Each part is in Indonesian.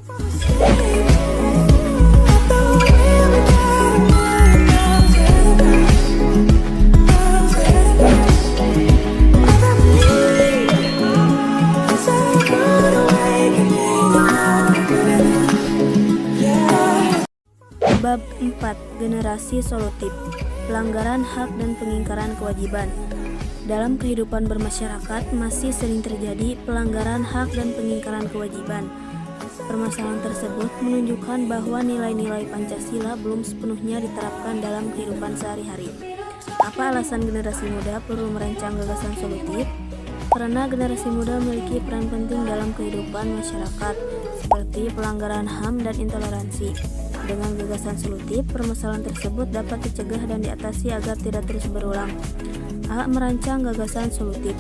Bab 4. Generasi solutif. Pelanggaran hak dan pengingkaran kewajiban. Dalam kehidupan bermasyarakat masih sering terjadi pelanggaran hak dan pengingkaran kewajiban. Permasalahan tersebut menunjukkan bahwa nilai-nilai Pancasila belum sepenuhnya diterapkan dalam kehidupan sehari-hari. Apa alasan generasi muda perlu merancang gagasan solutif? Karena generasi muda memiliki peran penting dalam kehidupan masyarakat, seperti pelanggaran HAM dan intoleransi. Dengan gagasan solutif, permasalahan tersebut dapat dicegah dan diatasi agar tidak terus berulang. A. Merancang gagasan solutif.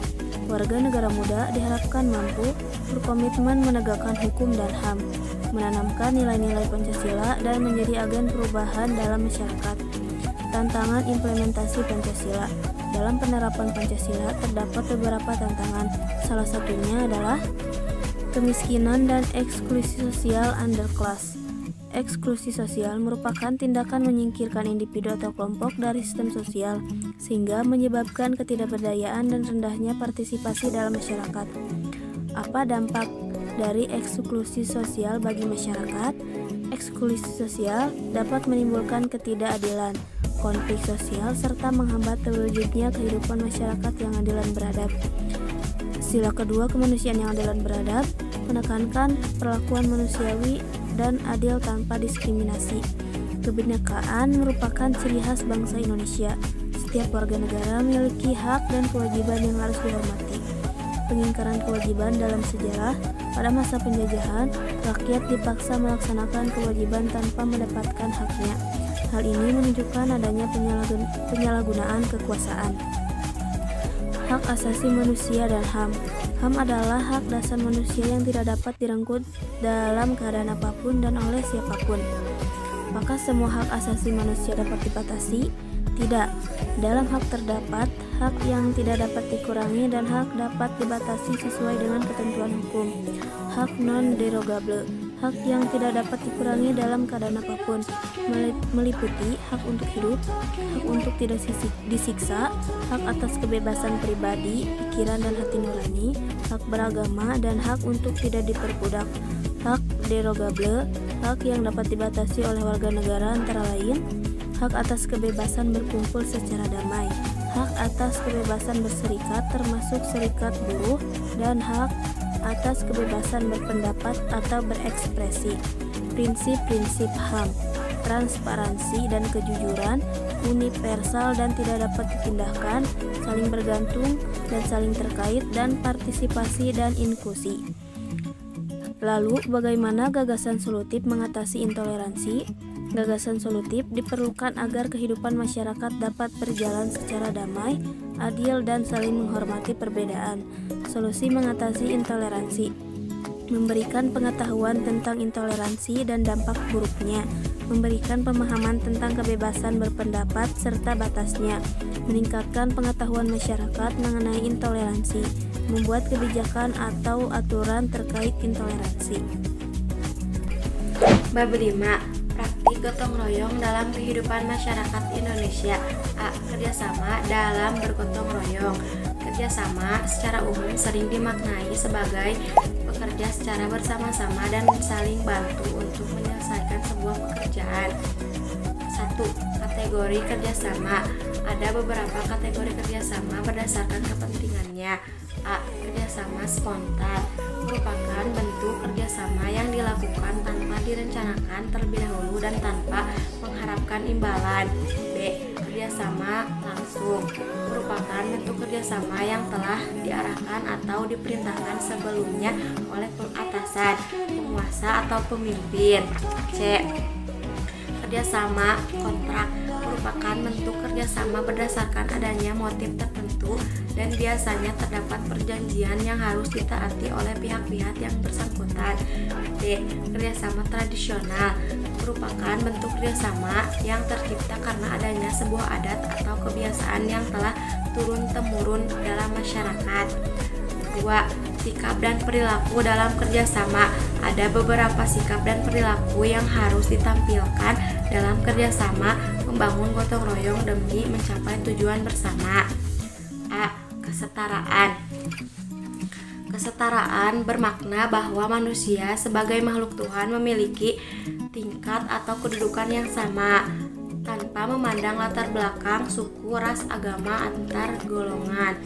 Warga negara muda diharapkan mampu berkomitmen menegakkan hukum dan HAM, menanamkan nilai-nilai Pancasila dan menjadi agen perubahan dalam masyarakat. Tantangan implementasi Pancasila. Dalam penerapan Pancasila terdapat beberapa tantangan. Salah satunya adalah kemiskinan dan eksklusi sosial underclass. Eksklusi sosial merupakan tindakan menyingkirkan individu atau kelompok dari sistem sosial, sehingga menyebabkan ketidakberdayaan dan rendahnya partisipasi dalam masyarakat. Apa dampak dari eksklusi sosial bagi masyarakat? Eksklusi sosial dapat menimbulkan ketidakadilan, konflik sosial, serta menghambat terwujudnya kehidupan masyarakat yang adil dan beradab. Sila kedua, kemanusiaan yang adil dan beradab, menekankan perlakuan manusiawi dan adil tanpa diskriminasi. Kebinekaan merupakan ciri khas bangsa Indonesia. Setiap warga negara memiliki hak dan kewajiban yang harus dihormati. Pengingkaran kewajiban dalam sejarah. Pada masa penjajahan, rakyat dipaksa melaksanakan kewajiban tanpa mendapatkan haknya. Hal ini menunjukkan adanya penyalahgunaan kekuasaan. Hak asasi manusia dan HAM. HAM adalah hak dasar manusia yang tidak dapat direnggut dalam keadaan apapun dan oleh siapapun. Apakah semua hak asasi manusia dapat dibatasi? Tidak. Dalam hak terdapat hak yang tidak dapat dikurangi dan hak dapat dibatasi sesuai dengan ketentuan hukum. Hak non-derogable. Hak yang tidak dapat dikurangi dalam keadaan apapun, meliputi hak untuk hidup, hak untuk tidak disiksa, hak atas kebebasan pribadi, pikiran dan hati nurani, hak beragama, dan hak untuk tidak diperbudak. Hak derogable, hak yang dapat dibatasi oleh warga negara antara lain, hak atas kebebasan berkumpul secara damai, hak atas kebebasan berserikat termasuk serikat buruh, dan hak atas kebebasan berpendapat atau berekspresi. Prinsip-prinsip HAM, transparansi dan kejujuran, universal dan tidak dapat dipindahkan, saling bergantung dan saling terkait, dan partisipasi dan inklusi. Lalu, bagaimana gagasan solutif mengatasi intoleransi? Gagasan solutif diperlukan agar kehidupan masyarakat dapat berjalan secara damai, adil, dan saling menghormati perbedaan. Solusi mengatasi intoleransi: memberikan pengetahuan tentang intoleransi dan dampak buruknya, memberikan pemahaman tentang kebebasan berpendapat serta batasnya, meningkatkan pengetahuan masyarakat mengenai intoleransi, membuat kebijakan atau aturan terkait intoleransi. Bab 5. Praktik gotong royong dalam kehidupan masyarakat Indonesia. A. Kerjasama dalam bergotong royong. Kerjasama secara umum sering dimaknai sebagai bekerja secara bersama-sama dan saling bantu untuk menyelesaikan sebuah pekerjaan. 1. Kategori kerjasama. Ada beberapa kategori kerjasama berdasarkan kepentingannya. A. Kerjasama spontan merupakan bentuk kerjasama yang dilakukan tanpa direncanakan terlebih dahulu dan tanpa mengharapkan imbalan. B. Kerjasama langsung merupakan bentuk kerjasama yang telah diarahkan atau diperintahkan sebelumnya oleh atasan, penguasa, atau pemimpin. C. Kerjasama kontrak merupakan bentuk kerjasama berdasarkan adanya motif tertentu dan biasanya terdapat perjanjian yang harus ditaati oleh pihak-pihak yang bersangkutan. D. Kerjasama tradisional merupakan bentuk kerjasama yang tercipta karena adanya sebuah adat atau kebiasaan yang telah turun-temurun dalam masyarakat. 2. Sikap dan perilaku dalam kerjasama. ada beberapa sikap dan perilaku yang harus ditampilkan dalam kerjasama membangun gotong royong demi mencapai tujuan bersama. A. Kesetaraan. Kesetaraan bermakna bahwa manusia sebagai makhluk Tuhan memiliki tingkat atau kedudukan yang sama, tanpa memandang latar belakang, suku, ras, agama, antar golongan.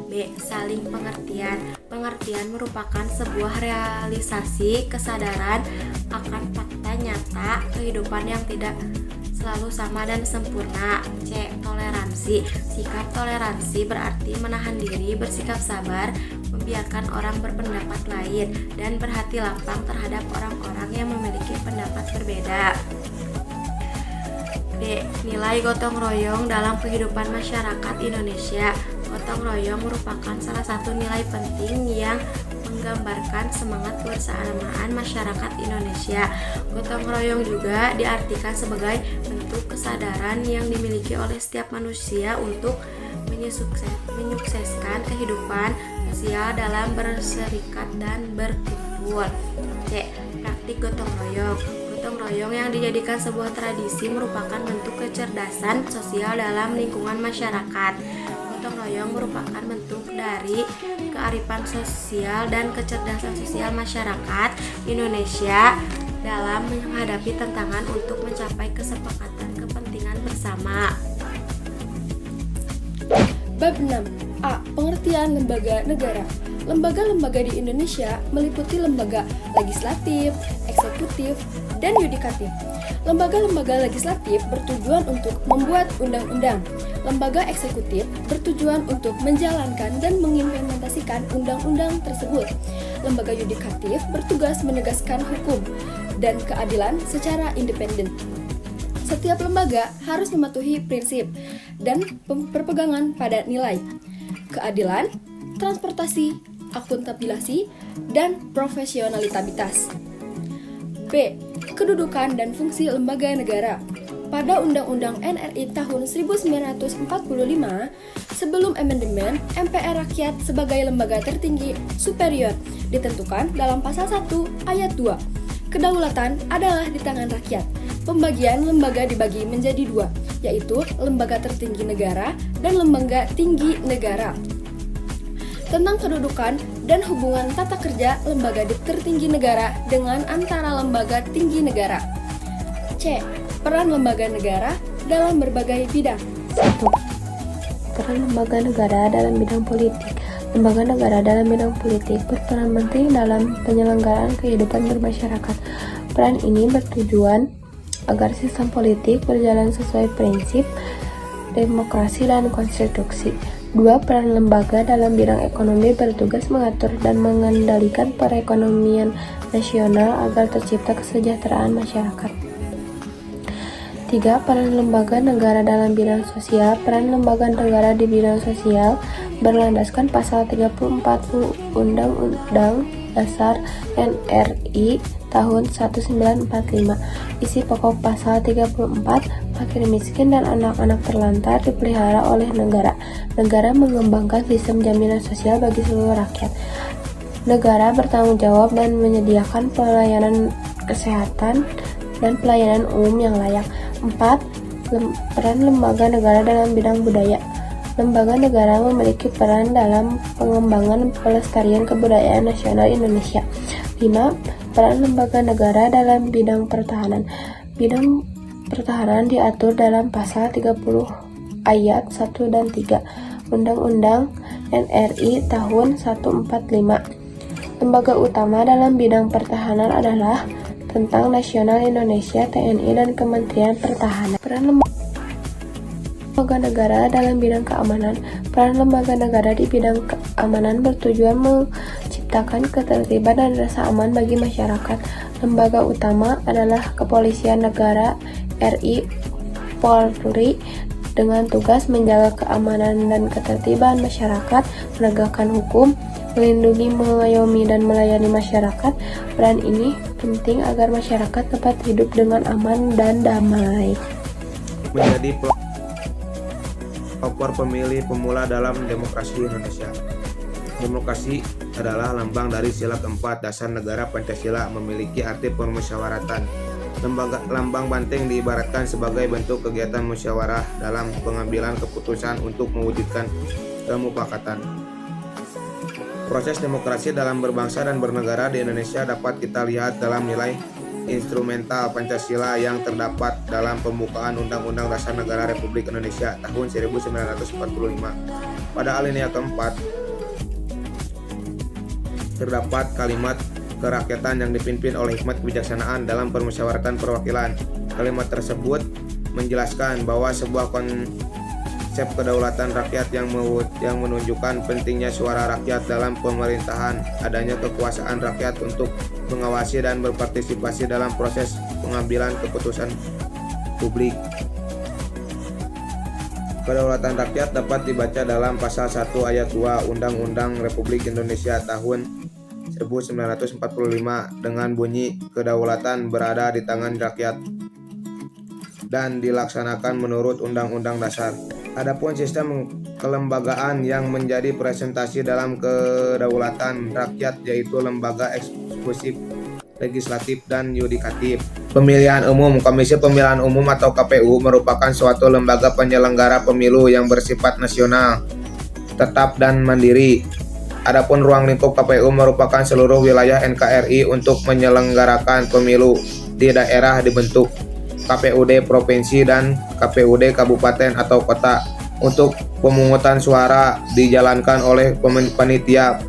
B. Saling pengertian. Pengertian merupakan sebuah realisasi kesadaran akan fakta nyata kehidupan yang tidak selalu sama dan sempurna. C. Toleransi. Sikap toleransi berarti menahan diri, bersikap sabar, membiarkan orang berpendapat lain, dan berhati lapang terhadap orang-orang yang memiliki pendapat berbeda. D. Nilai gotong royong dalam kehidupan masyarakat Indonesia. Gotong royong merupakan salah satu nilai penting yang menggambarkan semangat kebersamaan masyarakat Indonesia. Gotong royong juga diartikan sebagai bentuk kesadaran yang dimiliki oleh setiap manusia untuk menyukseskan kehidupan sosial dalam berserikat dan berkumpul. C. Praktik gotong royong. Gotong royong yang dijadikan sebuah tradisi merupakan bentuk kecerdasan sosial dalam lingkungan masyarakat. Gotong royong merupakan bentuk dari kearifan sosial dan kecerdasan sosial masyarakat Indonesia dalam menghadapi tantangan untuk mencapai kesepakatan kepentingan bersama. Bab 6. A. Pengertian lembaga negara. Lembaga-lembaga di Indonesia meliputi lembaga legislatif, eksekutif, dan yudikatif. Lembaga-lembaga legislatif bertujuan untuk membuat undang-undang. Lembaga eksekutif bertujuan untuk menjalankan dan mengimplementasikan undang-undang tersebut. Lembaga yudikatif bertugas menegaskan hukum dan keadilan secara independen. Setiap lembaga harus mematuhi prinsip dan berpegangan pada nilai keadilan, transportasi, akuntabilitas, dan profesionalitas. B. Kedudukan dan fungsi lembaga negara. Pada Undang-Undang NRI tahun 1945, sebelum amandemen, MPR Rakyat sebagai lembaga tertinggi superior ditentukan dalam pasal 1 ayat 2. Kedaulatan adalah di tangan rakyat. Pembagian lembaga dibagi menjadi dua, yaitu lembaga tertinggi negara dan lembaga tinggi negara. Tentang kedudukan dan hubungan tata kerja lembaga tertinggi negara dengan antara lembaga tinggi negara. C. Peran lembaga negara dalam berbagai bidang. 1. Peran lembaga negara dalam bidang politik. Lembaga negara dalam bidang politik berperan penting dalam penyelenggaraan kehidupan bermasyarakat. Peran ini bertujuan agar sistem politik berjalan sesuai prinsip demokrasi dan konstitusi. 2. Peran lembaga dalam bidang ekonomi bertugas mengatur dan mengendalikan perekonomian nasional agar tercipta kesejahteraan masyarakat. 3. Peran lembaga negara dalam bidang sosial. Peran lembaga negara di bidang sosial berlandaskan pasal 34 Undang-Undang Dasar NRI tahun 1945. Isi pokok pasal 34, fakir miskin dan anak-anak terlantar dipelihara oleh negara. Negara mengembangkan sistem jaminan sosial bagi seluruh rakyat. Negara bertanggung jawab dan menyediakan pelayanan kesehatan dan pelayanan umum yang layak. 4. Peran lembaga negara dalam bidang budaya. Lembaga negara memiliki peran dalam pengembangan pelestarian kebudayaan nasional Indonesia. 5. Peran lembaga negara dalam bidang pertahanan. Bidang pertahanan diatur dalam pasal 30 ayat 1 dan 3 Undang-Undang NRI tahun 145. Lembaga utama dalam bidang pertahanan adalah Tentang Nasional Indonesia, TNI, dan Kementerian Pertahanan. Peran lembaga negara dalam bidang keamanan. Peran lembaga negara di bidang keamanan bertujuan menciptakan ketertiban dan rasa aman bagi masyarakat. Lembaga utama adalah Kepolisian Negara RI Polri dengan tugas menjaga keamanan dan ketertiban masyarakat, menegakkan hukum, melindungi, mengayomi, dan melayani masyarakat. Peran ini penting agar masyarakat dapat hidup dengan aman dan damai. Menjadi pelopor pemilih pemula dalam demokrasi Indonesia. Demokrasi adalah lambang dari sila keempat dasar negara Pancasila, memiliki arti permusyawaratan. Lambang banteng diibaratkan sebagai bentuk kegiatan musyawarah dalam pengambilan keputusan untuk mewujudkan kemufakatan. Proses demokrasi dalam berbangsa dan bernegara di Indonesia dapat kita lihat dalam nilai instrumental Pancasila yang terdapat dalam pembukaan Undang-Undang Dasar Negara Republik Indonesia tahun 1945. Pada alinea keempat, terdapat kalimat kerakyatan yang dipimpin oleh hikmat kebijaksanaan dalam permusyawaratan perwakilan. Kalimat tersebut menjelaskan bahwa sebuah konsep kedaulatan rakyat yang menunjukkan pentingnya suara rakyat dalam pemerintahan, adanya kekuasaan rakyat untuk mengawasi dan berpartisipasi dalam proses pengambilan keputusan publik. Kedaulatan rakyat dapat dibaca dalam pasal 1 ayat 2 Undang-Undang Republik Indonesia tahun 1945 dengan bunyi kedaulatan berada di tangan rakyat dan dilaksanakan menurut Undang-Undang Dasar. Adapun sistem kelembagaan yang menjadi presentasi dalam kedaulatan rakyat yaitu lembaga eksekutif, legislatif, dan yudikatif. Pemilihan umum. Komisi Pemilihan Umum atau KPU merupakan suatu lembaga penyelenggara pemilu yang bersifat nasional, tetap, dan mandiri. Adapun ruang lingkup KPU merupakan seluruh wilayah NKRI untuk menyelenggarakan pemilu di daerah dibentuk KPUD provinsi dan KPUD kabupaten atau kota. Untuk pemungutan suara dijalankan oleh panitia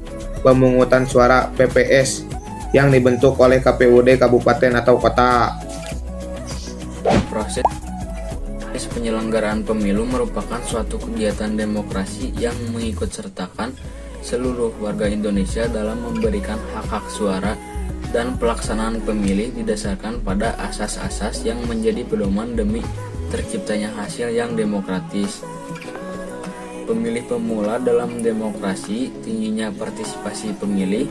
pemungutan suara PPS yang dibentuk oleh KPUD kabupaten atau kota. Proses penyelenggaraan pemilu merupakan suatu kegiatan demokrasi yang mengikutsertakan seluruh warga Indonesia dalam memberikan hak-hak suara, dan pelaksanaan pemilih didasarkan pada asas-asas yang menjadi pedoman demi terciptanya hasil yang demokratis. Pemilih pemula dalam demokrasi, tingginya partisipasi pemilih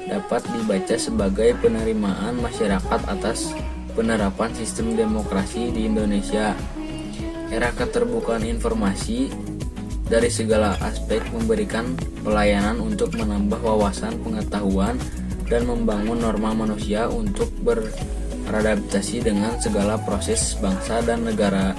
dapat dibaca sebagai penerimaan masyarakat atas penerapan sistem demokrasi di Indonesia. Era keterbukaan informasi dari segala aspek memberikan pelayanan untuk menambah wawasan pengetahuan dan membangun norma manusia untuk beradaptasi dengan segala proses bangsa dan negara.